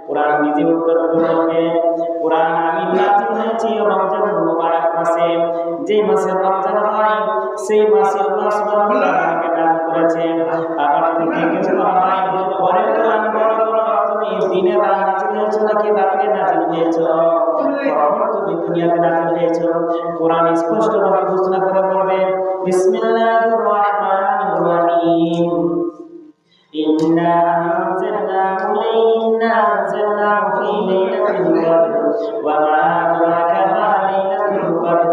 কোরআন নিজে উত্তর করবে, কোরআন আমি নাযিল হয়েছি রমজানুল মুবারক মাসে, যে মাসে রমজান হয় সেই মাসে আল্লাহ সুবহানাহু ওয়া তাআলা আমাকে নাযিল করেছেন। আবার তুমি কিছু হয় পরে কোরআন বলো তুমি দিনে নাযিল হয়েছো নাকি রাতে নাযিল হয়েছো, কখন তুমি দুনিয়াতে নাযিল হয়েছো। কোরআন স্পষ্টভাবে ঘোষণা করে বলবে বিসমিল্লাহির রহমানির রহিম إنا أنزلناه في ليلة القدر وما أدراك ما ليلة القدر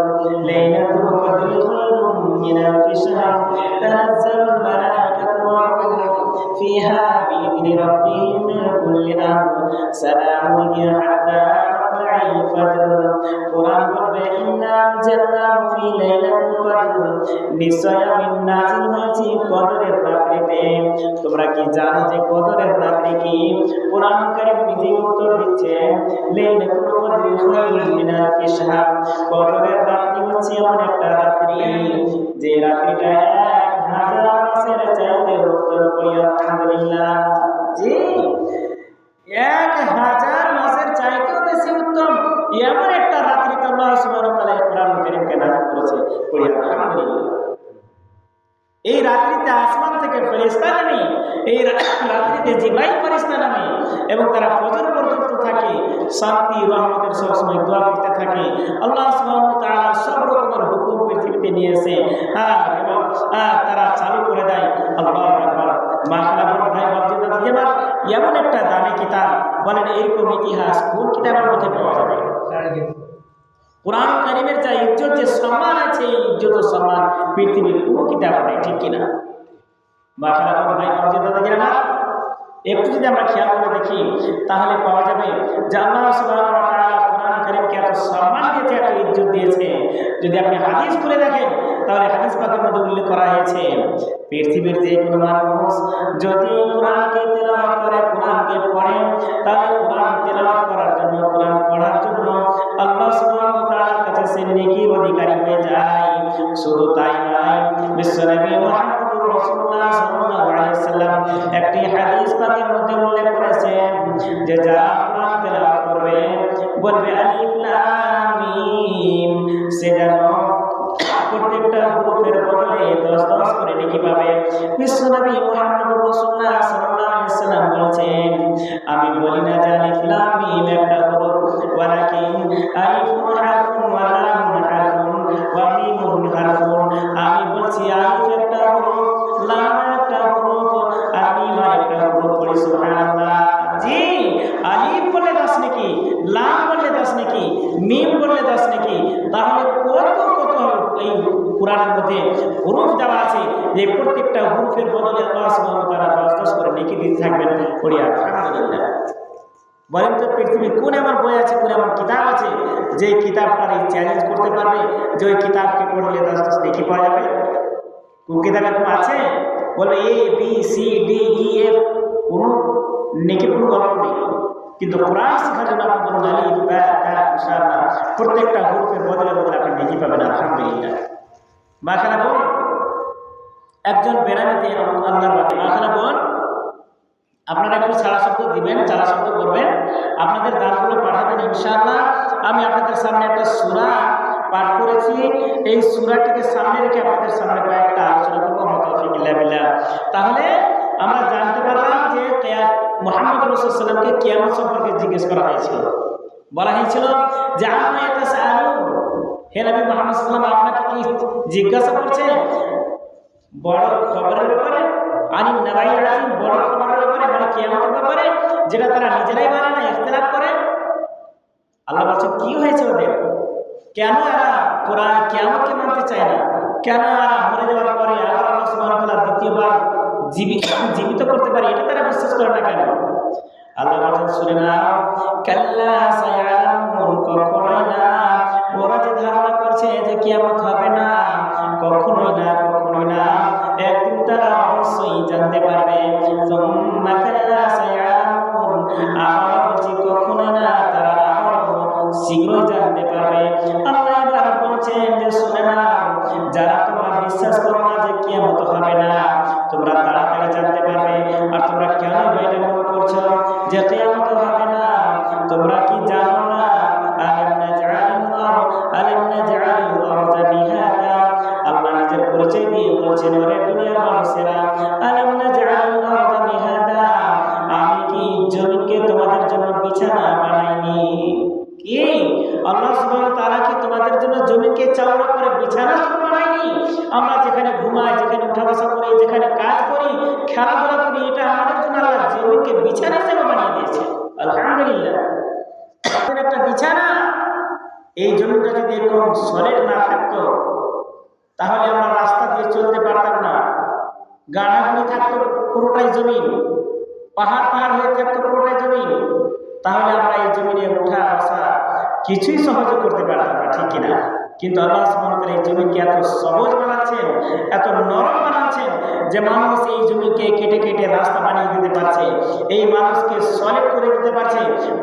ليلة القدر خير من ألف شهر تنزل الملائكة والروح فيها بإذن ربهم من كل أمر سلام هي حتى مطلع الفجر قرآن বলবে إنا أنزلناه في ليلة القدر নিশ্চয় আমি নাযিল হয়েছি কদরের রাত্রিতে। তোমরা কি জানো যে কদরের রাত্রি কি? কোরআন কারীম নিজে উত্তর দিচ্ছে লাইলাতুল কদরি খায়রুম মিন আলফি শাহর। কদরের রাত্রি হচ্ছে এমন একটা রাত্রি যে রাত্রিটা 1000 মাসের চাইতে উত্তম। আলহামদুলিল্লাহ, জি 1000 মাসের চাইতেও বেশি উত্তম এমন একটা রাত্রিতে আল্লাহ সুবহানাহু ওয়া তাআলা কোরআন কারীমকে নাযিল করেছে। আলহামদুলিল্লাহ, এই রাত্রিতে আসমান থেকে ফেরেশতা নামে, এই রাত্রিতে জিবরাইল ফেরেশতা নামে এবং তারা ফজর পর্যন্ত থাকে, শান্তি রহমতের সবসময় দোয়া করতে থাকে। আল্লাহ সুবহানাহু ওয়া তাআলা সব রকমের হুকুম পৃথিবীতে নিয়েছে এবং তারা চালু করে দেয়। আল্লাহু আকবার। মাশাআল্লাহ, ভাই বাবজিদা যেমন এমন একটা দামি কিতাব, বলেন এরকম ইতিহাস কোন কিতাবের মধ্যে পাওয়া যাবে? কোরআন কারীমের যা ইজ্জত, যে সম্মান আছে, এই ইজ্জত ও সম্মান পৃথিবীর কোনো কিতাব নেই, ঠিক কিনা? মাশাআল্লাহ, ভাই বাবজিদা যেমন একটু যদি আমরা খেয়াল করে দেখি তাহলে পাওয়া যাবে যে আল্লাহ সুবহানাহু ওয়া তাআলা কোরআন কারীমকে এত সম্মান দিয়েছে, এত ইজ্জত দিয়েছে। যদি আপনি হাদিস পড়ে দেখেন তাহলে হাদিস পাকের মধ্যে উল্লেখ করা হয়েছে পৃথিবীর যে কোনো মানুষ যদি কোরআনকে তেলাওয়াত করে, কোরআনকে পড়ে, তাহলে কোরআন তেলাওয়াত করার জন্য, কোরআন পড়ার জন্য আল্লাহ সুবহানাহু ওয়া তাআলার কাছে সে নেকির অধিকারী হয়ে যায়। শুধু তাই নয়, বিশ্বনবী মুহাম্মদুর রাসূলুল্লাহ সাল্লাল্লাহু আলাইহি ওয়াসাল্লাম একটি হাদিস পাকের মধ্যে উল্লেখ করেছেন যে যারা কোরআন তেলাওয়াত করবে, বলবে আলিফ লাম মিম, সে যেন প্রত্যেকটা হুরুফের বদলে 10 করে নেকি পাবে। বিশ্বনবী মুহাম্মদুর রাসূলুল্লাহ সাল্লাল্লাহু আলাইহি ওয়াসাল্লাম বলেছেন, আমি বলি না যে আলিফ লাম মিম একটা হুরুফ, ওয়ালাকিন আলিফুন হারফুন ওয়া লামুন হারফুন ওয়া মিমুন হারফুন। আমি বলছি আলিফ একটা হুরুফ, লাম একটা হুরুফ, আর মিম একটা হুরুফ। পড়ি সুবহানাল্লাহ। জি, আলিফ বললে 10 নেকি, লাম বললে 10 নেকি, মিম বললে 10 নেকি। তাহলে কত কত এই কোরআনের মধ্যে হুরুফ দেওয়া আছে যে প্রত্যেকটা হুরুফের বদলে আল্লাহ সুবহানাহু ওয়া তাআলা 10 করে নেকি দিতে থাকবেন। পড়িয়া আলহামদুলিল্লাহ। বলেন তো পৃথিবীর কোন এমন বই আছে, কোন এমন কিতাব আছে যে কিতাবটার এই চ্যালেঞ্জ করতে পারবে যে ওই কিতাবকে পড়লে 10 নেকি পাওয়া যাবে? কোন কিতাব এরকম আছে? বলে A B C D E F, কোনো নেকি কোনো গল্প নেই। কিন্তু কোরআন শেখার জন্য আপনি বলুন আলিফ বা তা, ইনশাআল্লাহ প্রত্যেকটা হুরুফের বদলে বদলে আপনি নেকি পাবেন। আলহামদুলিল্লাহ। মাখানা বোন, একজন বেড়ানিতে আল্লাহর বাড়ি, মাখানা বোন আপনারা একটু ছাড়া শব্দ দিবেন, ছাড়া শব্দ করবেন, আপনাদের দানগুলো পাঠাবেন ইনশাআল্লাহ। আমি আপনাদের সামনে একটা সূরা পাঠ করেছি, এই সূরাটিকে সামনে রেখে আপনাদের সামনে কয়েকটা আলোচনা করবো। তাহলে আমরা জানতে পারলাম যে মুহাম্মদ রাসূলুল্লাহ সাল্লাল্লাহু আলাইহি ওয়াসাল্লামকে কিয়ামত সম্পর্কে জিজ্ঞেস করা হয়েছিল। বলা হয়েছিল যে আম্মা ইয়াতাসাআলুন, হে নবী মুহাম্মদ সাল্লাল্লাহু আলাইহি ওয়াসাল্লাম আপনাকে কি জিজ্ঞাসা করছে বড় খবরের ব্যাপারে, আনিন নাবাইল আযীম, বড় খবরের ব্যাপারে, মানে কিয়ামতের ব্যাপারে, যেটা তারা নিজেরাই মানে না, ইখতিলাফ করে। আল্লাহ বলছেন কি হয়েছে ওদের, কেন এরা কোরআন কিয়ামতকে মানতে চায় না, কেন এরা মরে যাওয়ার পরে আবার আল্লাহ সুবহানাহু ওয়া তাআলা দ্বিতীয়বার জীবিত করতে পারে, এটা তারা বিশ্বাস করে না কেন? আল্লাহ বলেন শুনে নাও, কাল্লা সায়ালামুন, কখনোই না, ওরা যে ধারণা করছে যে কিয়ামত হবে না, কখনোই না, কখনোই না, একদিন তারা অবশ্যই জানতে পারবে। সুম্মা কাল্লা সায়ালামুন, আমরা বলছি কখনোই না, তারা শীঘ্রই জানতে পারবে। আল্লাহ এবার বলছেন যে শুনে নাও, যারা তোমরা বিশ্বাস করো না যে কিয়ামত হবে না, তোমরা তাড়াতাড়ি জানতে পারবে। যে কিয়ামত হবে না। তোমরা কি জানো না? আল্লাহ নিজের পরিচয় দিয়ে বলছেন, ওরে দুনিয়ার মানুষেরা, আলাম নাজআলিল আরদা মিহাদা, আমি কি জমিনকে তোমাদের জন্য বিছানা বানাইনি? কি আল্লাহ সুবহানাহু ওয়া তাআলা কি তোমাদের জন্য জমিনকে চওড়া করে বিছানা বানাইনি? আমরা যেখানে ঘুমাই, যেখানে উঠা বসা করি, যেখানে কাজ করি, খেলাধুলা করি, এটা আমাদের জন্য আল্লাহ জমিনকে বিছানা হিসেবে বানিয়ে দিয়েছে। আলহামদুলিল্লাহ, একটা বিছানা। এই জমিনটা যদি এরকম সলিড না থাকতো তাহলে আমরা রাস্তা দিয়ে চলতে পারতাম না। গাড়াগুলি থাকতো পুরোটাই জমিন, পাহাড় পাহাড় হয়ে থাকতো পুরোটাই জমিন, তাহলে আমরা এই জমিনে ওঠা বসা কিছুই সহজে করতে পারতাম না, ঠিক কিনা? কিন্তু আল্লাহ সুবহানাহু ওয়া তাআলা এই জমিনকে এত সহজ বানাচ্ছেন, এত নরম বানাচ্ছেন যে মানুষ এই জমিকে কেটে কেটে রাস্তা বানিয়ে দিতে পারছে, এই মানুষকে সলিড করে দিতে পারছে,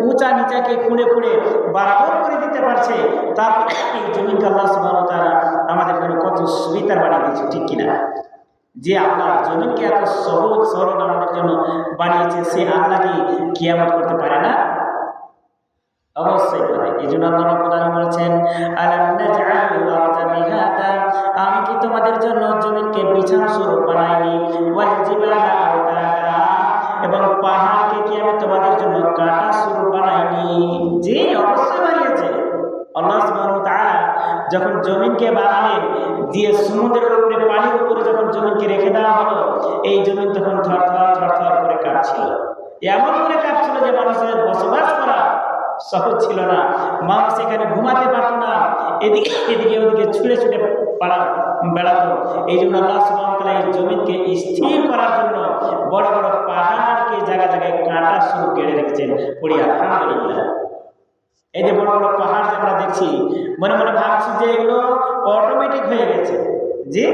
উঁচা নিচাকে খুঁড়ে খুঁড়ে বরাবর করে দিতে পারছে। তারপর এই জমিনকে আল্লাহ সুবহানাহু ওয়া তাআলা আমাদের জন্য কত সুবিধা বানিয়ে দিয়েছে, ঠিক কিনা? যে আল্লাহ জমিনকে এত সহজ সরল আমাদের জন্য বানিয়েছে, সে আল্লাহ কি কিয়ামত করতে পারে না? অবশ্যই পারে। এই জন্য আল্লাহ রাব্বুল আলামিন বলেছেন, আলাম নাজআলিল আরদা মিহাদা, আমি কি তোমাদের জন্য জমিনকে বিছানা স্বরূপ বানাইনি? ওয়াল জিবালা আওতাদা, এবং পাহাড়কে কি আমি তোমাদের জন্য কাঁটা স্বরূপ বানাইনি? জি, অবশ্যই বানিয়েছে। আল্লাহ সুবহানাহু ওয়া তাআলা যখন জমিনকে বানালেন, দিয়ে সমুদ্রের উপরে, পানির উপরে যখন জমিনকে রেখে দেওয়া হলো, এই জমিন তখন থরথর থরথর করে কাঁপছিল। এমন করে কাঁপছিল যে মানুষের বসবাস করা সহজ ছিল না। মানুষ এখানে ঘুমাতে পারত না, এদিকে এদিকে ওদিকে ছুটে ছুটে বেড়াতো। এই জন্য আল্লাহ সুবহানাহু ওয়া তাআলা এই জমিনকে স্থির করার জন্য বড় বড় পাহাড়কে জায়গায় জায়গায় কাঁটা স্বরূপ গেড়ে রেখেছেন। পড়ি আলহামদুলিল্লাহ। এই যে বড় বড় পাহাড় যে আমরা দেখছি, মনে মনে ভাবছি যে এগুলো অটোমেটিক হয়ে গেছে। জি,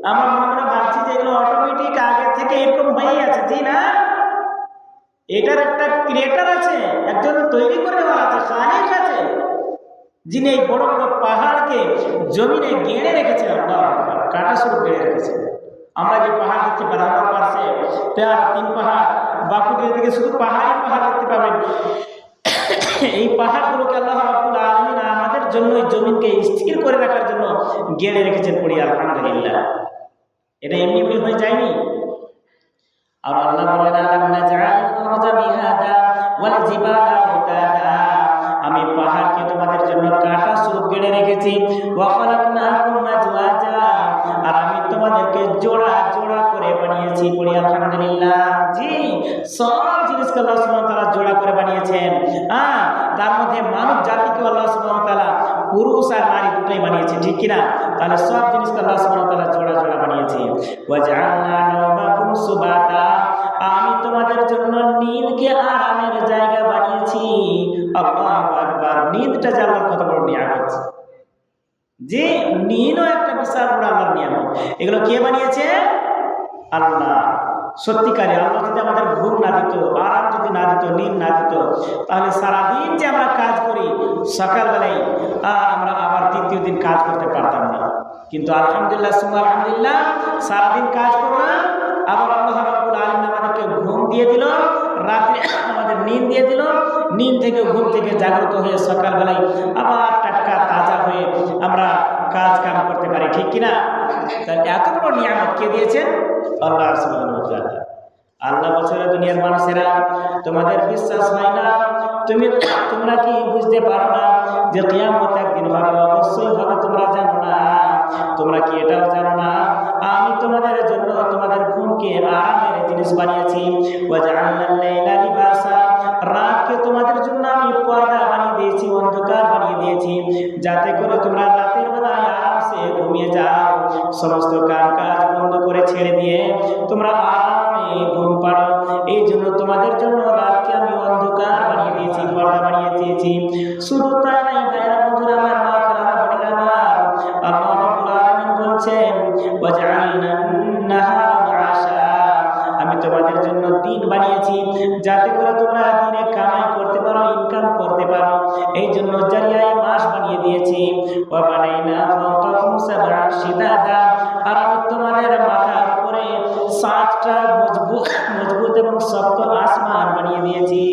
আমরা মনে মনে ভাবছি যে এগুলো অটোমেটিক আগে থেকে এরকম হয়েই আছে। জি না, এটার একটা ক্রিয়েটার আছে, একজন তৈরি করে দেওয়া আছে, খালিক আছে, যিনি এই বড় বড় পাহাড়কে জমিনে গেড়ে রেখেছে। আল্লাহ কাঁটা স্বরূপ গেড়ে রেখেছে। আমরা যে পাহাড় দেখতে পাহাড় পাশে তিন পাহাড়, বাঁকুড়ির দিকে শুধু পাহাড়ই পাহাড় দেখতে পাবেন। এই পাহাড়গুলোকে আল্লাহ রাব্বুল আলামিন আমাদের জন্য জমিনকে স্থির করে রাখার জন্য গেড়ে রেখেছেন। পড়ি আলহামদুলিল্লাহ। এটা এমনি এমনি হয়ে যায়নি। আর আল্লাহ বলেন, আলাম নাজআলিল আরদা মিহাদা ওয়াল জিবালা আওতাদা, আমি পাহাড়কে তোমাদের জন্য কাঁটা স্বরূপ গেড়ে রেখেছি। ওয়া খালাকনাকুম আজওয়াজা, আর আমি তোমাদেরকে জোড়া জোড়া করে বানিয়েছি। পড়ি আলহামদুলিল্লাহ। জি, সব জিনিসকে আল্লাহ সুবহানাহু ওয়া তাআলা জোড়া করে বানিয়েছেন। তার মধ্যে মানব জাতিকে আল্লাহ সুবহানাহু ওয়া তাআলা পুরুষ আর নারী দুটোই বানিয়েছে, ঠিক কিনা? তাহলে সব জিনিসকে আল্লাহ সুবহানাহু ওয়া তাআলা জোড়া জোড়া বানিয়েছে। ওয়া জাআলনা নাওমাকুম সুবাতা, আমি তোমাদের জন্য নিদকে আরামের জায়গা বানিয়েছি। আল্লাহু আকবার। নিদটা যে আল্লাহর কত বড় নিয়ামত, যে নিদও একটা বিশাল বড় আল্লাহর নিয়ামত। এগুলো কে বানিয়েছে? আল্লাহ। সত্যিকারে আল্লাহ যদি আমাদের ঘুম না দিত, আরাম যদি না দিত, নিদ না দিত, তাহলে সারাদিন যে আমরা কাজ করি, সকালবেলায় আমরা আবার দ্বিতীয় দিন কাজ করতে পারতাম না। কিন্তু আলহামদুলিল্লাহ সুবহান আলহামদুলিল্লাহ, সারাদিন কাজ করলাম, আবার আল্লাহ রাব্বুল আলামিন আমাদেরকে ঘুম দিয়ে দিল, রাতে আমাদের নিদ দিয়ে দিল, নিদ থেকে ঘুম থেকে জাগ্রত হয়ে সকালবেলায় আবার টাটকা তাজা হয়ে আমরা কাজ কাম করতে পারি, ঠিক কিনা? তাই এত বড় নিয়ামত কে দিয়েছেন? আল্লাহ সুবহানাহু ওয়া তাআলা। আল্লাহ বছরে দুনিয়ার মানুষেরা, তোমাদের বিশ্বাস হয় না? তোমরা কি বুঝতে পারো না যে কিয়ামত একদিন হবে? অবশ্যই হবে, তোমরা জানো না? তোমরা কি এটাও জানো না আমি তোমাদের জন্য তোমাদের ঘুমকে আরামের জিনিস বানিয়েছি? ওয়া জাআলনাল লাইলা লিবাসা, রাতকে তোমাদের জন্য আমি পর্দা বানিয়ে দিয়েছি, অন্ধকার বানিয়ে দিয়েছি, যাতে করে তোমরা রাতের বেলায় আরামসে ঘুমিয়ে যাও। সমস্ত কাজ বন্ধ করে ছেড়ে দিয়ে তোমরা আরামে ঘুম পাড়ো। এই জন্য তোমাদের জন্য রাতকে আমি অন্ধকার বানিয়ে দিয়েছি, পর্দা বানিয়ে দিয়েছি। শুধু তাই নাই ভাইরা, বন্ধুরা আমার, মা খালারা, বোনেরা আমার, আল্লাহ রাব্বুল আলামিন বলছেন, ওয়া জাআলনান নাহারা মাআশা, আমি তোমাদের জন্য দিন বানিয়েছি যাতে করে তোমরা দিনে কামাই করতে পারো, ইনকাম করতে পারো। এই জন্য জারিয়ায় মাস বানিয়ে দিয়েছি। ওয়া বানাইনা ফাওকাকুম সাবআ শিদাদা, আর আমি তোমাদের মাথার উপরে 7টা মজবুত এবং শক্ত আসমান বানিয়ে দিয়েছি।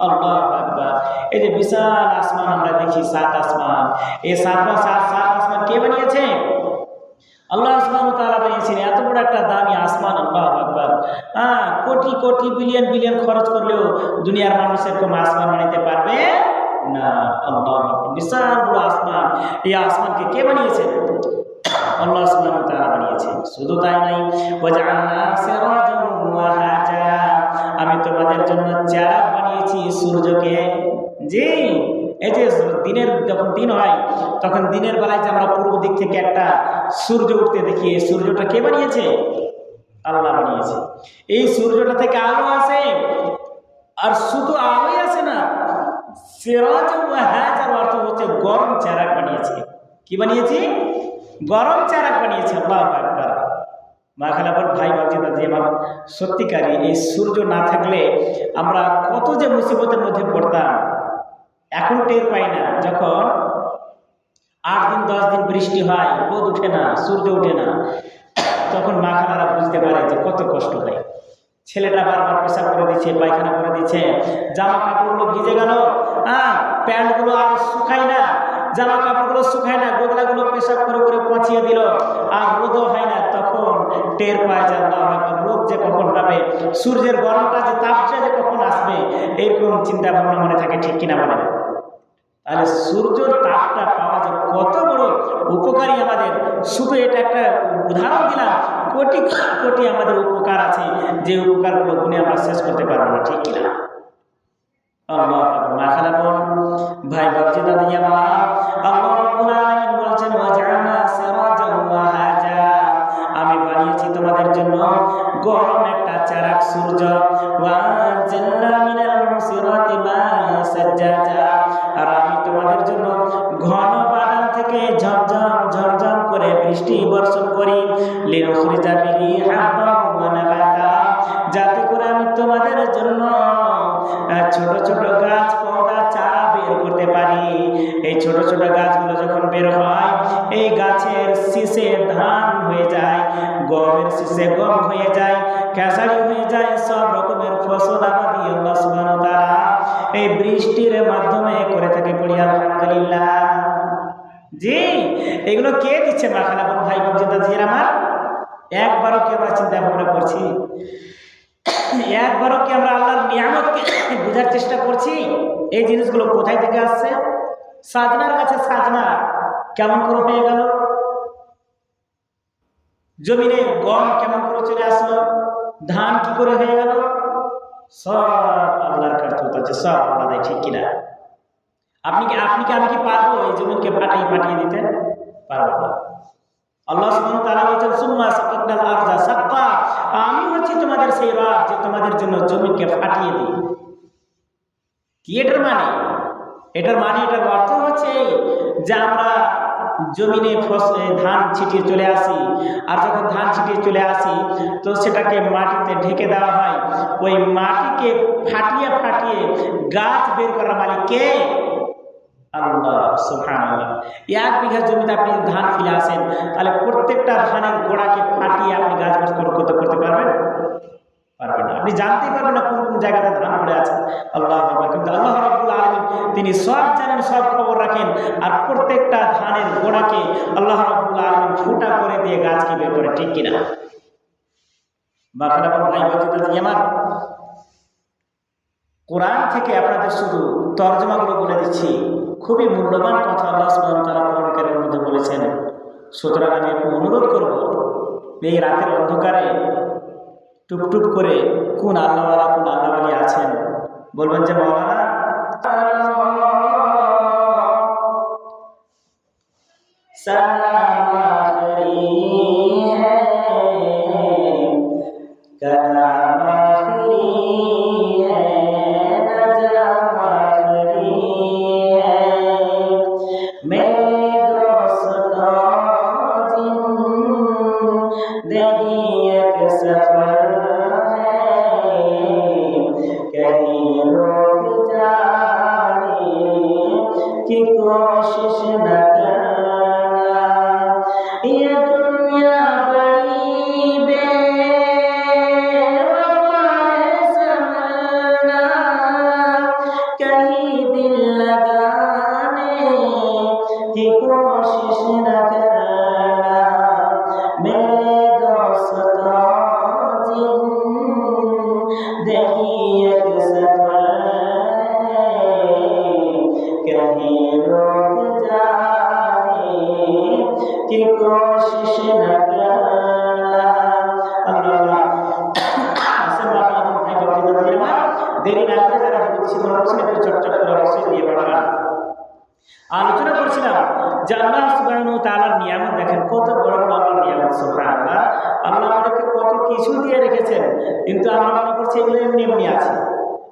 আল্লাহু আকবার। এই যে বিশাল আসমান আমরা দেখি, 7 আসমান, এই সাত আসমান কে বানিয়েছে? আল্লাহ সুবহানাহু ওয়া তাআলা বানিয়েছেন। এত বড় একটা দামি আসমান, আল্লাহু আকবার। কোটি কোটি বিলিয়ন বিলিয়ন খরচ করলেও দুনিয়ার মানুষ এরকম আসমান বানাইতে পারবে না। আল্লাহু আকবার। বিশাল বড় আসমান, এই আসমানকে কে বানিয়েছেন? আল্লাহ সুবহানাহু ওয়া তাআলা বানিয়েছেন। শুধু তাই নাই, ওয়াজআলনা সিরাজান ওয়াহাজা, আমি তোমাদের জন্য চিরাগ বানিয়েছি, সূর্যকে। জি, এই যে দিনের যখন দিন হয় তখন দিনের বেলায় যে আমরা পূর্ব দিক থেকে একটা সূর্য উঠতে দেখি, এই সূর্যটা কে বানিয়েছে? আল্লাহ বানিয়েছে। এই সূর্যটা থেকে আলো আসে, আর শুধু আলোই আসে না, সিরাজান ওয়াহাজা অর্থ হচ্ছে গরম চিরাগ বানিয়েছে। কি বানিয়েছি? গরম চিরাগ বানিয়েছে। আল্লাহু আকবার। মা খালাপর ভাই বাবজি দাদি আমার, সত্যিকারই এই সূর্য না থাকলে আমরা কত যে মুসিবতের মধ্যে পড়তাম, এখন টের পাই না। যখন 8 দিন 10 দিন বৃষ্টি হয়, রোদ উঠে না, সূর্য উঠে না, তখন মা খালারা বুঝতে পারে যে কত কষ্ট হয়। ছেলেটা বারবার পেশাব করে দিচ্ছে, পায়খানা করে দিচ্ছে, জামা কাপড়গুলো ভিজে গেল, প্যান্টগুলো আর শুকায় না, জামা কাপড়গুলো শুকায় না, গোদলাগুলো পেশাব করে করে পচিয়ে দিল, আর রোদও হয় না। তখন টের পায় যে রোদ যে কখন পাবে, সূর্যের গরমটা যে তাপটা যে কখন আসবে, এরকম চিন্তা ভাবনা মনে থাকে, ঠিক কিনা বলেন? তাহলে সূর্যের তাপটা পাওয়া যে কত বড় উপকারী আমাদের, শুধু এটা একটা উদাহরণ দিলাম, কোটি কোটি আমাদের উপকার আছে, যে উপকারগুলো গুণে আমরা শেষ করতে পারবো না, ঠিক কিনা? আল্লাহ মা খালাপন ভাই বাবজি দাদি আমার, আল্লাহ রাব্বুল আলামিন বলেছেন ওয়াজআলনা সিরাজান ওয়াহাজা, আমি বানিয়েছি তোমাদের জন্য গরম একটা চিরাগ সূর্য, ওয়ানজালনা মিনাল মুসিরাতি মা'আন সাজ্জাজা, আর আমি তোমাদের জন্য ঘন বাদাম থেকে ঝমঝম ঝমঝম করে বৃষ্টি বর্ষণ করি, লিনুখরিজা বিহি হাব্বান ওয়া নাবাতা, যাতে করে আমি তোমাদের জন্য ছোট ছোট গাছ পৌধা চারা বের করতে পারি। এই ছোট ছোট গাছগুলো যখন বের হয়, এই গাছের শীষে ধান হয়ে যায়, গমের শীষে গম হয়ে যায়, খেসারি হয়ে যায়, সব রকমের ফসল আবাদি আল্লাহ সুবহানাহু ওয়া তাআলা এই বৃষ্টির মাধ্যমে করে থাকে। পড়ি আলহামদুলিল্লাহ। জি, এগুলো কে দিচ্ছে? মা খালাপন ভাই বাবজি দাদি আমার, একবারও কি আমরা চিন্তা ভাবনা করছি? একবারও কি আমরা আল্লাহর নিয়ামতকে বোঝার চেষ্টা করছি? এই জিনিসগুলো কোথায় থেকে আসছে? সাজনার কাছে সাজনা কেমন করে হয়ে গেল? জমিনে গম কেমন করে চলে আসলো? ধান কি করে হয়ে গেল? সব আল্লাহর কার্যত আছে, সব আল্লাহ দেয়, ঠিক কিনা? আমি কি পারবো এই জমিনকে পাঠিয়ে দিতে? পারবো না। আল্লাহ সুবহানাহু ওয়া তাআলা বলেন সুম্মা সাকাতনাল আরযা সাক্কা, আমি হচ্ছি তোমাদের সেই রব যে তোমাদের জন্য জমিকে ফাটিয়ে দিই। কি এটার মানে? এটার অর্থ হচ্ছে যে আমরা জমিনে ধান ছিটিয়ে চলে আসি, আর যখন ধান ছিটিয়ে চলে আসি তো সেটাকে মাটিতে ঢেকে দেওয়া হয়। ওই মাটিকে ফাটিয়ে ফাটিয়ে গাছ বের করার মালিক কে? আল্লাহ সুবহানাল্লাহ। 1 বিঘা জমিতে আপনি ধান ফেলে আসেন, তাহলে প্রত্যেকটা ধানের গোড়াকে ফাটিয়ে আপনি গাছ করতে পারবেন? পারবেন না। আপনি জানতেই পারবেন না কোন কোন জায়গাতে ধান পড়ে আছে। আল্লাহ আকবার। কিন্তু আল্লাহ রাব্বুল আলামিন তিনি সব জানেন, সব খবর রাখেন, আর প্রত্যেকটা ধানের গোড়াকে আল্লাহ রাব্বুল আলামিন ফুটা করে দিয়ে গাছকে বের করে, ঠিক কিনা? বাফালা ভাই বাবজি আমার, কোরআন থেকে আপনাদের শুধু তর্জমাগুলো বলে দিচ্ছি, খুবই মূল্যবান কথা আল্লাহ সুবহানাহু ওয়া তাআলা কোরআনের মধ্যে বলেছেন। সুতরাং আমি একটু অনুরোধ করব, এই রাতের অন্ধকারে টুপটুপ করে কোন আল্লাহওয়ালি আছেন, বলবেন যে মাওলানা সালাম আখরি হ্যায়, কালাম আখরি হ্যায়, নজাম আখরি হ্যায়, মেরে দোস্তো জিন্দেগি এক সফর कि कोशिश न करना, ये दुनिया बड़ी बेवफा है, समझना कि कोशिश न कर। अल्लाह দেরি না করে যারা বুঝছি মনে করছেন একটু চটচট করে অবশ্যই দিয়ে পাঠান। আলোচনা করছিলাম যে আল্লাহ সুবহানাহু ওয়া তাআলার নিয়ামত দেখেন, কত বড় বড় আল্লাহর নিয়ামত। সুবহানাল্লাহ, আল্লাহ আমাদেরকে কত কিছু দিয়ে রেখেছেন, কিন্তু আমরা মনে করছি এগুলো এমনি এমনি আছে।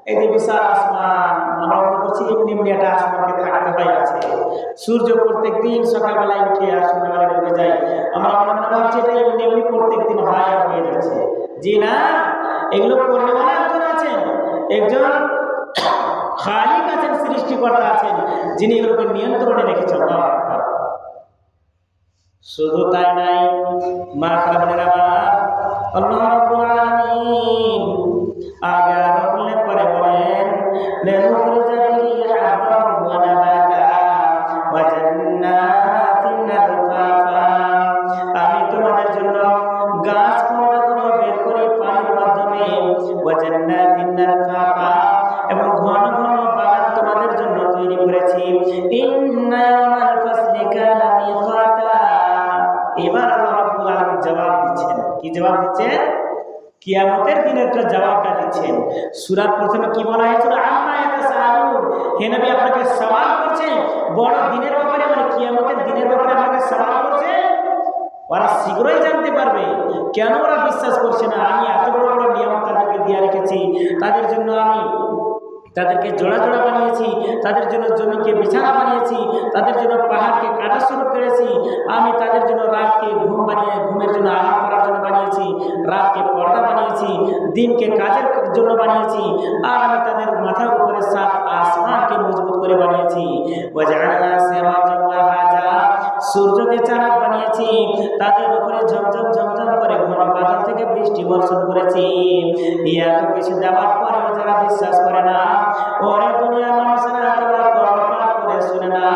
এই যে বিশাল আসমান, আমরা মনে করছি এমনি এমনি একটা আসমানকে থাকতে হয় আছে। সূর্য প্রত্যেক দিন সকালবেলায় উঠে আর সন্ধ্যাবেলায় ডুবে যায়, আমরা মনে ভাবছি এটা এমনি এমনি প্রত্যেক দিন হয় আর হয়ে যাচ্ছে। জি না, এগুলো করলে একজন আছেন, একজন খালিক আছেন, সৃষ্টিকর্তা আছেন, যিনি এগুলোকে নিয়ন্ত্রণে রেখেছেন। শুধু তাই নাই, মা খারাপের আল্লাহ রাব্বুল আলামিন আগে আরো উল্লেখ করে বলেন, লিনুখরিজা বিহি হাব্বান ওয়া নাবাতা ওয়া জান্নাতিন আলফাফা। আমি তোমাদের জন্য গাছ কোনগুলো বের করে পানির মাধ্যমে, ওয়া জান্নাতিন আলফাফা, এবং ঘন ঘন বাগান তোমাদের জন্য তৈরি করেছি। ইন্না ইয়াউমাল ফাসলি কানা মিকাতা। এবার আল্লাহ রাব্বুল আলামিন জবাব দিচ্ছেন। কি জবাব দিচ্ছেন? কিয়ামতের দিনের একটা জবাবটা দিচ্ছেন। সূরার প্রথমে কি বলা হয়েছিল? আম্মা ইয়াতাসাআলুন, হে নবী আপনাকে সওয়াল করছেন বড় দিনের ব্যাপারে, মানে কিয়ামতের দিনের ব্যাপারে আপনাকে সওয়াল করছে। ওরা শীঘ্রই জানতে পারবে। কেন ওরা বিশ্বাস করছে না? আমি এত বড় বড় নিয়ামত তাদেরকে দিয়ে রেখেছি, তাদের জন্য আমি তাদেরকে জোড়া জোড়া বানিয়েছি, তাদের জন্য জমিকে বিছানা বানিয়েছি, তাদের জন্য পাহাড়কে কাটা শুরু করেছি, আমি তাদের জন্য রাতকে ঘুম বানিয়ে ঘুমের জন্য আরাম করার জন্য বানিয়েছি, রাতকে পর্দা বানিয়েছি, দিনকে কাজের জন্য বানিয়েছি, আর আমি তাদের মাথার উপরে সাত আসমানকে মজবুত করে বানিয়েছি। ওয়াজআলনা সিরাজান ওয়াহাজা, সূর্যকে চালাক বানিয়েছি, তাদের উপরে ঝমঝম ঝমঝম করে ঘন বাদল থেকে বৃষ্টি বর্ষণ করেছি। এত কিছু দেওয়ার পরেও যারা বিশ্বাস করে না, ওরে দুনিয়ার মানুষেরা তোমরা কর্ণপাত করে শুনে না,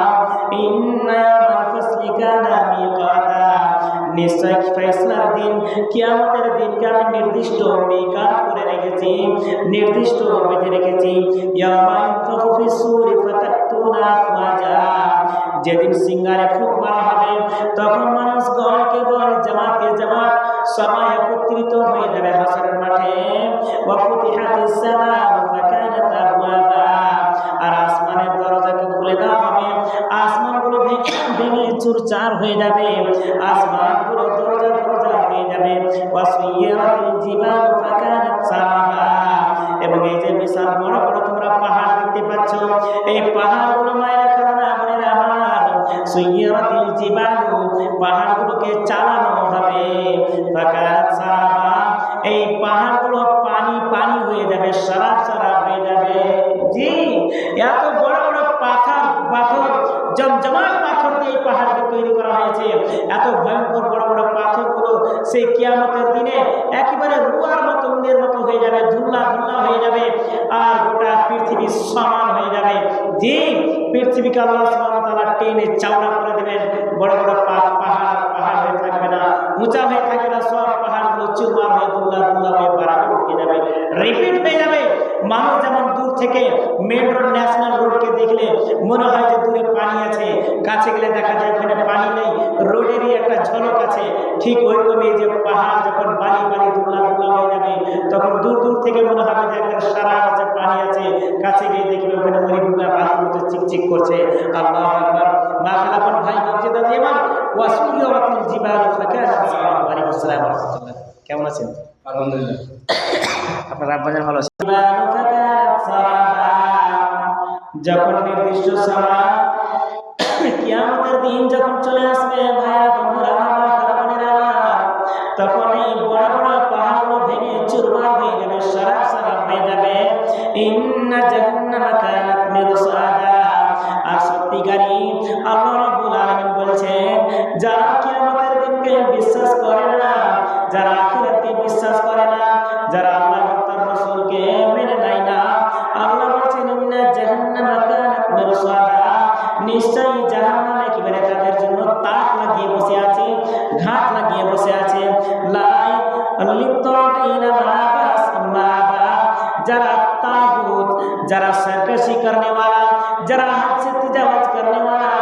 ইন্না ইয়াউমাল ফাসলি কানা মিকাতা, নিশ্চয় ফয়সালার দিন, কিয়ামতের দিনকে আমি নির্দিষ্ট মিকাত করে রেখেছি, নির্দিষ্ট বেঁধে রেখেছি। ইয়াউমা ইনফাখু ফিস-সূরি ফাতাতুনা আফওয়াজা, যেদিন সিংহারে ফুঁক মারা হবে, তখন মানুষ গণকে গণ, জামাতকে জামাত, সবাই একত্রিত হয়ে যাবে হাসরের মাঠে। ওয়া ফুতিহাতিস সামাউ ফাকানাত আবওয়াবা, আর আসমানের দরজাকে খুলে দেওয়া হবে, আসমানগুলো ভেঙে চুরচার হয়ে যাবে, আসমানগুলো দরজা দরজা হয়ে যাবে। ওয়া সুয়িরাতিল জিবালু ফাকানাত সারাবা, এবং এই যে বিশাল বড় বড় তোমরা পাহাড় দেখতে পাচ্ছ, এই পাহাড়গুলো মায়ের কারণে আমাদের আমার সুয়িরাতিল জিবালু, পাহাড়গুলোকে চালানো হবে। ফাকানাত সারাবা, এই পাহাড়গুলো পানি পানি হয়ে যাবে, সারাব সারাব হয়ে যাবে। জি, এত বড় বড় পাথর পাথর জমজমাট পাথর দিয়ে এই পাহাড়কে তৈরি করা হয়েছে। এত ভয়ঙ্কর বড় বড় পাথরগুলো সেই কিয়ামতের দিনে একেবারে রুয়ার মতো, উনের মতো হয়ে যাবে, ধুলা ধুলা হয়ে যাবে, আর গোটা পৃথিবী সমান হয়ে যাবে। জি, পৃথিবীকে আল্লাহ সুবহানাহু ওয়া তাআলা টেনে চাওড়া করে দেবেন। বড় বড় পাহাড় পাহাড় হয়ে থাকবে না, উঁচা হয়ে থাকবে না, সব পাহাড়গুলো চুরমার হয়ে দুল্লা দুল্লা হয়ে বাড়াবে উঠে যাবে, রিপিট হয়ে যাবে। মানুষ যেমন দূর থেকে মেন রোড, ন্যাশনাল রোডকে দেখলে মনে হয় যে দূরে পানি আছে, কাছে গেলে দেখা যায় ওখানে পানি নেই, রোডেরই একটা ঝলক আছে। ঠিক ওইরকমই যে পাহাড় যখন বালি বালি দুল্লা দুল্লা হয়ে যাবে, তখন দূর দূর থেকে মনে হবে যে একটা সারা আছে, পানি আছে, কাছে গিয়ে দেখবে ওখানে মরিভূমি বালির মতো চিকচিক করছে। আল্লাহু আকবার। মা খালাফান ভাই বলছে দাদি আমার, ওয়াসুইয়াতিল জিবালু ফাকানাত সারাবা। ওয়ালাইকুম আসসালাম ওয়া রাহমাতুল্লাহ। কেমন আছেন? আলহামদুলিল্লাহ। আপনার আব্বাজান ভালো আছেন? যখন নির্দিষ্ট সময় কিয়ামতের দিন যখন চলে আসবে, ভাইয়া বন্ধুরা আমার, খারাপেরা, তখন এই বড় বড় পাহাড়গুলো ভেঙে চুরমার হয়ে যাবে, সারাব সারাব হয়ে যাবে। ইন্না জাহান্নামা কানাত মিরসাদা, আর সত্যিকারী আল্লাহ রাব্বুল আলামিন বলছেন, যারা কিয়ামতের দিনকে বিশ্বাস করে না, যারা আখিরাতকে বিশ্বাস করে না, যারা আল্লাহ এবং তার রাসূলকে মেনে নেয় না, আল্লাহ বলেছেন ইন্না জাহান্নামা কানাত মিরসাদা, নিশ্চয়ই জাহান্নাম একেবারে তাদের জন্য তাক লাগিয়ে বসে আছে, ঘাট লাগিয়ে বসে আছে। লাই লিত্তাইনা মাবাস মাবা, যারা তাগুত, যারা সার্কাসি করনেওয়ালা, যারা হাদ সে তেজাওয়াজ করনেওয়ালা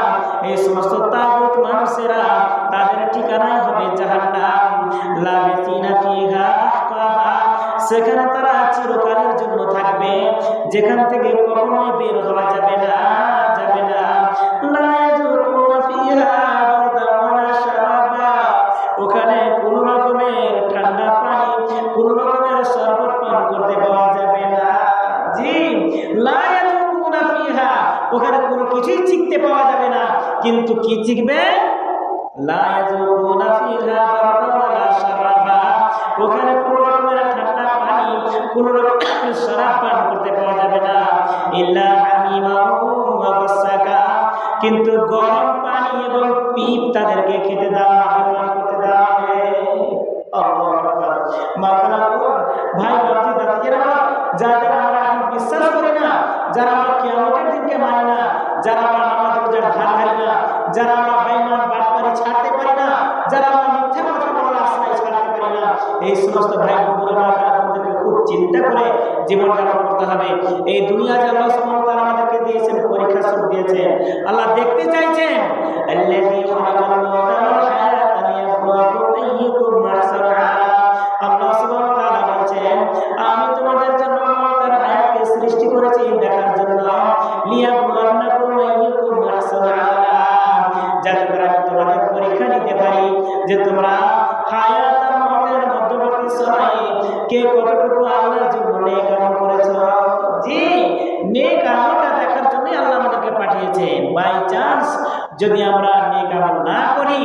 এই সমস্ত তাগুত মানুষেরা তাদের ঠিকানাই হবে জাহান্নাম। লাবিসিনা ফিহা আহকাবা, সেখানে তারা চিরকালের জন্য থাকবে, যেখান থেকে কখনোই বের হওয়া যাবে না, যাবে না। লা ইয়াযুকুনা ফিহা বারদান ওয়ালা শারাবা, ওখানে কোন রকমের ঠান্ডা পানি, কোন রকমের শরবত পান করতে পাওয়া যাবে না। জি, লা ইয়াযুকুনা ফিহা, ওখানে কোনো কিছুই চিখতে পাওয়া যাবে না। কিন্তু কি চিখবে? লা ইয়াযুকুনা ফিহা বারদান ওয়ালা শারাবা, ওখানে কোন রকমের ঠান্ডা পানি, কোন রকমের শরাব পান করতে পাওয়া যাবে না। ইল্লা হামিমা ওয়া গাসসাকা, কিন্তু গরম পানি এবং পিপ তাদেরকে খেতে দেওয়া হবে, পান করতে দেওয়া হবে। আল্লাহু আকবার। মাওলানা ভাই বাজি দাদিরা, যারা আমরা এখন বিশ্বাস করি না, যারা আমরা কিয়ামতের দিনকে মানি না, যারা আমরা নামাজ রোজা ধারি না, যারা আমরা বেঈমান বাটপারি ছাড়তে পারি না, যারা আমরা মিথ্যা কথা বলার আশ্রয় ছাড়তে পারি না, এই সমস্ত ভাই বোনেরা আমাদেরকে খুব চিন্তা করে জীবন যাপন করতে হবে। এই দুনিয়া যে আল্লাহ সুবহানাহু ওয়া তাআলা আমাদেরকে দিয়েছেন, পরীক্ষা স্বরূপ দিয়েছেন। আল্লাহ দেখতে চাইছেন আল্লাযী খালাকাল মাউতা ওয়াল হায়াতা লিয়াবলুয়াকুম আইয়ুকুম আহসানু আমালা। আল্লাহ সুবহানাহু ওয়া তাআলা বলেন, আমি তোমাদের জন্য মওত আর হায়াতকে সৃষ্টি করেছি দেখার জন্য, লিয়াবলুয়াকুম আইয়ুকুম আহসানু আমালা, যাতে করে আমি তোমাদের পরীক্ষা নিতে পারি যে তোমরা হায়াত আর মওতের মধ্যবর্তী সময়ে কে কতটুকু আল্লাহর জন্য নেক আমল করেছো। জি, নেক আমলটা দেখার জন্য আল্লাহ আমাদেরকে পাঠিয়েছেন। বাই চান্স যদি আমরা নেক আমল না করি,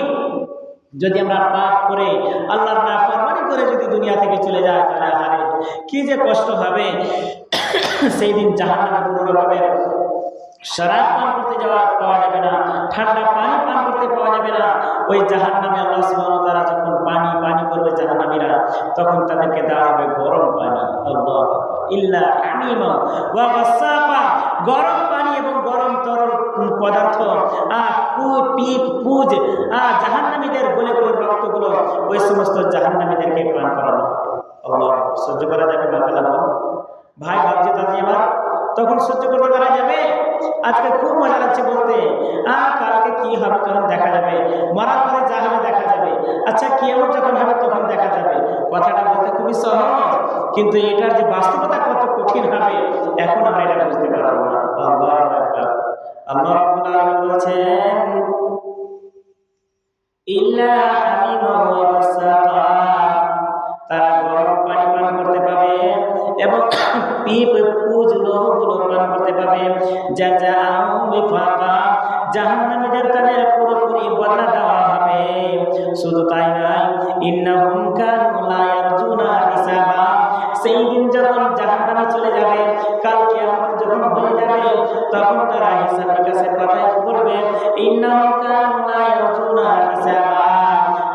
যদি আমরা পাপ করে আল্লাহর নাফরমানি করে যদি দুনিয়া থেকে চলে যায়, তাহলে আরে কি যে কষ্ট হবে। সেই দিন জাহান্নামে কোনো রকমের শরাব পান করতে পাওয়া যাবে না, ঠান্ডা পানি পান করতে পাওয়া যাবে না। ওই জাহান্নামে আল্লাহ সুবহানাহু ওয়া তাআলা যখন পানি পানি করবে জাহান্নামীরা, তখন তাদেরকে দেওয়া হবে গরম পানি। আল্লাহু আকবার। ইল্লা হামিমা ওয়া গাসসাকা, গরম পানি এবং গরম তরল পদার্থ, পুজ জাহান্নামীদের গলে গলে রক্তগুলো ওই সমস্ত জাহান্নামীদেরকে পান করানো। আল্লাহ, সহ্য করা যাবে না? ভাই ভাবছে তাতে এবার তখন সহ্য করতে পারা যাবে? আজকে খুব মজা লাগছে বলতে, কালকে কি হবে তখন দেখা যাবে, মরার পরে যা হবে দেখা যাবে। আচ্ছা, কিয়ামত যখন হবে তখন দেখা যাবে। কথাটা বলতে খুবই সহজ, কিন্তু এটার যে বাস্তবতা কত কঠিন হবে এখন আমরা এটা বুঝতে পারবো না। আল্লাহু আকবার। আল্লাহ রাব্বুল আলামিন বলেছেন, ইল্লা হামিমা ওয়া গাসসাকা, তারা গরম পানি পান করতে পাবে এবং পিপ পুজ লোহগুলো পান করতে পাবে। জাযাআউ বিফাকা, জাহান্নামীদের তাদের পুরোপুরি বদলা দেওয়া হবে। শুধু তাই নয়, ইন্নাহুম কানু লা ইয়ারজুনা হিসাবা, সেই দিন যখন জাহান্নামে চলে যাবে, কাল কিয়ামত যখন হয়ে যাবে, তখন তারা হিসাব নিকাশের কথাই বলবে, ইন্নাহুম কানু লা ইয়ারজুনা হিসাবা।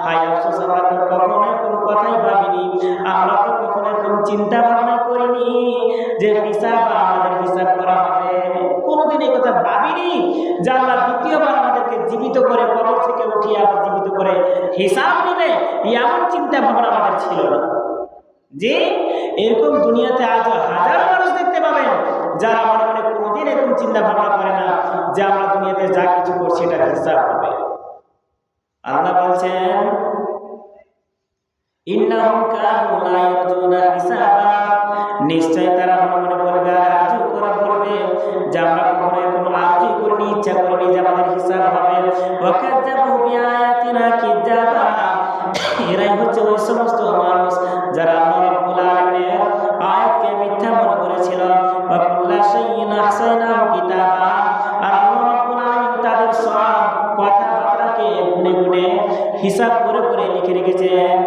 হায় আফসোস, আমরা তো কখনো কোনো কথাই ভাবিনি, আমরা তো কখনো কোনো চিন্তা ভাবনা করিনি যে আমাদের হিসাব করা হবে। কোনোদিন এই কথা ভাবিনি যে আল্লাহ দ্বিতীয়বার আমাদেরকে জীবিত করে কবর থেকে উঠিয়ে আবার জীবিত করে হিসাব নেবে, এমন চিন্তা ভাবনা আমাদের ছিল না। যে এরকম দুনিয়াতে আজ হাজার মানুষ দেখতে পাবেন যারা মনে মনে কোনোদিন এরকম চিন্তা ভাবনা করে না যে আমরা দুনিয়াতে যা কিছু করছি এটা হিসাব হবে। আল্লাহ বলছেন, ইন্নাহুম কানু লা ইয়ারজুনা হিসাবা, নিশ্চয় তারা মনে মনে বলবে, আরজু করা বলবে যে আমরা কখনো এরকম আরজু করিনি, ইচ্ছা করিনি যে আমাদের হিসাব হবে। ওয়া কাযাবু বিআয়াতিনা কিযাবা, এরাই হচ্ছে ওই সমস্ত মানুষ যারা আল্লাহ রাব্বুল আলামিনের আয়াতকে মিথ্যা মনে করেছিল। ওয়া কুল্লা শাইইন আহসাইনাহু কিতাবা, আর আল্লাহ রাব্বুল আলামিন তাদের সব কথাবার্তাকে গুনে গুনে হিসাব করে করে লিখে রেখেছেন।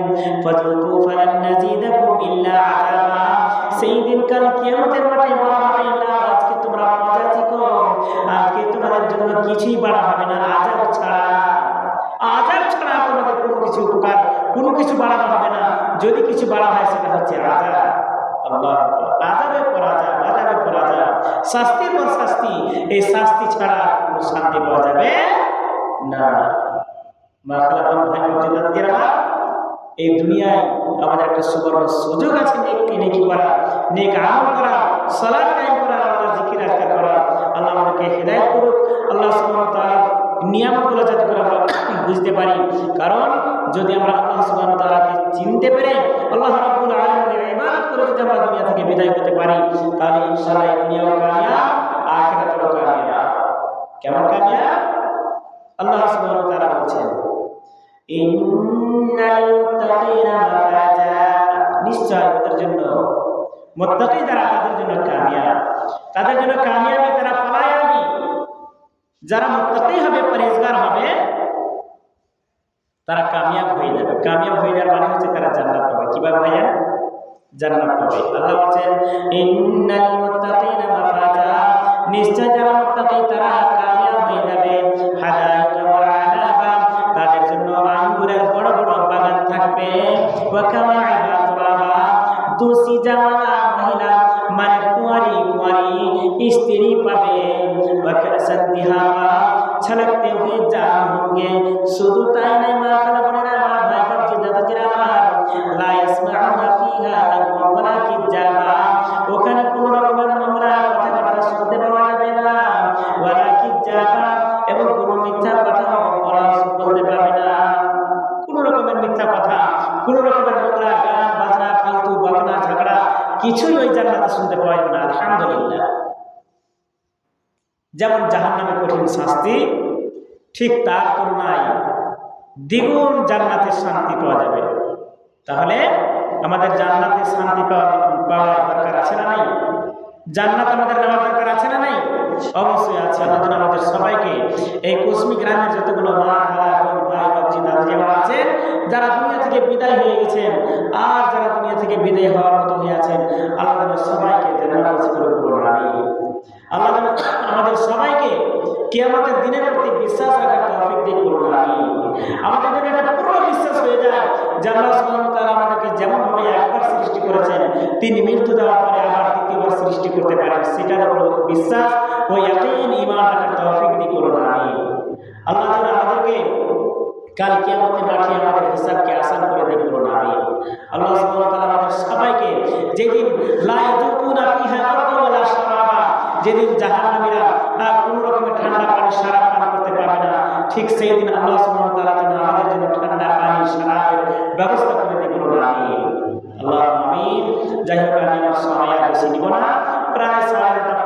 ফাযুকু ফালান নাযিদাকুম ইল্লা আযাবা, সেই দিন কাল কিয়ামতের মাঠে বলা হবে, না আজকে তোমরা মজা চিকো, আজকে তোমাদের জন্য কিছুই বাড়া হবে না, আযাব ছাড়া। আযাব ছাড়া তোমাদের কোনো কিছু উপকার, কোনো কিছু বাড়ানো হবে না। যদি কিছু বাড়া হয় সেটা হচ্ছে আযাব। আল্লাহ, আযাবের পর আযাব, আযাবের পর আযাব, শাস্তির পর শাস্তি। এই শাস্তি ছাড়া কোনো শান্তি পাওয়া যাবে না। এই দুনিয়ায় আমাদের একটা সুবর্ণ সুযোগ আছে নেকি করা, নেক আমল করা, সালাত কায়েম করা, আল্লাহর জিকির আজকার করা। আল্লাহ আমাদেরকে হেদায়েত করুক। আল্লাহ আল্লাহ সুবহানাহু ওয়া তাআলার নিয়ামতগুলো যাতে করে আমরা বুঝতে পারি। কারণ যদি আমরা আল্লাহ সুবহানাহু ওয়া তাআলাকে চিনতে পেরে আল্লাহ রাব্বুল আলামিনের ইবাদত করে যদি আমরা দুনিয়া থেকে বিদায় হতে পারি, তাহলে ইনশাআল্লাহ এই দুনিয়াও কামিয়াব, আখিরাতেও কামিয়াব। কেমন কামিয়াব? আল্লাহ সুবহানাহু ওয়া তাআলা বলছেন, ইন্নাল মুত্তাকিনা মাফাজা, নিশ্চয় তাদের জন্য, মুত্তাকি যারা তাদের জন্য কামিয়াব, তাদের জন্য কামিয়াবি, তারা ফালায়াবি। যারা মুত্তাকি হবে, পরহেজগার হবে, তারা কামিয়াব হয়ে যাবে। কামিয়াব হয়ে যাওয়ার মানে হচ্ছে তারা জান্নাত পাবে। কিভাবে ভাইয়া? জান্নাত পাবে। আল্লাহ বলেন ইন্নাল মুত্তাকিনা মাফাজা, নিশ্চয় যারা মুত্তাকি তারা কামিয়াব হয়ে যাবে। হাদাইকা ওয়া আনাবা, তাদের জন্য আঙ্গুরের বড় বড় বাগান থাকবে। ওয়া কামাইবা তুরাবা, দুসি জামানা মহিলা মানে কুঁয়ারি কুঁয়ারি স্ত্রী পাবে। ওয়া কাসান দিহাবা, ছলকতে हुए जाम होंगे। শুধু তাই নয় মা খালা বোনেরা, মা ভাই বাবজি দাদাজিরা আমার, লা ইয়াসমাউনা ফিহা লাগওয়া ওয়ালা কিযাবা, ওখানে কোনো রকমের নোংরা কথাবার্তা শুনতে পাওয়া যাবে না। ওয়ালা কিযাবা, এবং কোনো মিথ্যা কথা বলতে পারবে না। কোনো রকমের মিথ্যা কথা, কোনো রকমের নোংরা গান বাজনা, ফালতু বকনা ঝগড়া কিছুই ওই জান্নাতে শুনতে পাওয়া যাবে না। আলহামদুলিল্লাহ। যেমন জাহান্নামে কঠিন শাস্তি, ঠিক তার তুলনায় দ্বিগুণ জান্নাতে শান্তি পাওয়া যাবে। তাহলে আমাদের জান্নাতে শান্তি পাওয়ার দরকার আছে না নাই? জান্নাত আমাদের নেওয়ার দরকার আছে না নাই? অবশ্যই আছে। আল্লাহ যেন আমাদের সবাইকে এই কুসমি গ্রামের যতগুলো মা খালা বোন ভাই বাবজি দাদি আছে, যারা দুনিয়া থেকে বিদায় হয়ে গেছেন আর যারা দুনিয়া থেকে বিদায় হওয়ার মতো হয়ে আছেন, আল্লাহ যেন সবাইকে জান্নাত নসিব করে দিন। আমিন। আল্লাহ যেন আমাদের সবাইকে কিয়ামতের দিনের প্রতি বিশ্বাস রাখার তৌফিক দিন করুন। আমিন। আমাদের জন্য এটা পুরো বিশ্বাস হয়ে যায় যে আল্লাহ সুবহানাহু ওয়া তাআলা আমাদেরকে যেমনভাবে একবার সৃষ্টি করেছেন, তিনি মৃত্যু দেওয়ার পরে আবার দ্বিতীয়বার সৃষ্টি করতে পারেন, সেটার উপর বিশ্বাস ও ইয়াকিন ঈমান রাখার তৌফিক দিন করুন। আমিন। আল্লাহ যেন আমাদেরকে কাল কিয়ামতের মাঠে আমাদের হিসাবকে আসান করে দিন করুন। আমিন। আল্লাহ সুবহানাহু ওয়া তাআলা আমাদের সবাইকে যেদিন লা ইয়াযুকুনা ফিহা বারদান ওয়ালা শারাবা, যেদিন জাহান্নামীরা কোনো রকমের ঠান্ডা পানি শরাব পান করতে পারবে না, ঠিক সেই দিন আল্লাহ সুবহানাহু ওয়া তাআলা যেন আমাদের জন্য ঠান্ডা পানি শরাবের ব্যবস্থা করে দিন করুন। আমিন। আল্লাহ আমিন। যাই হোক, আমি আমার সময় আর বেশি নিব না, প্রায় 9:30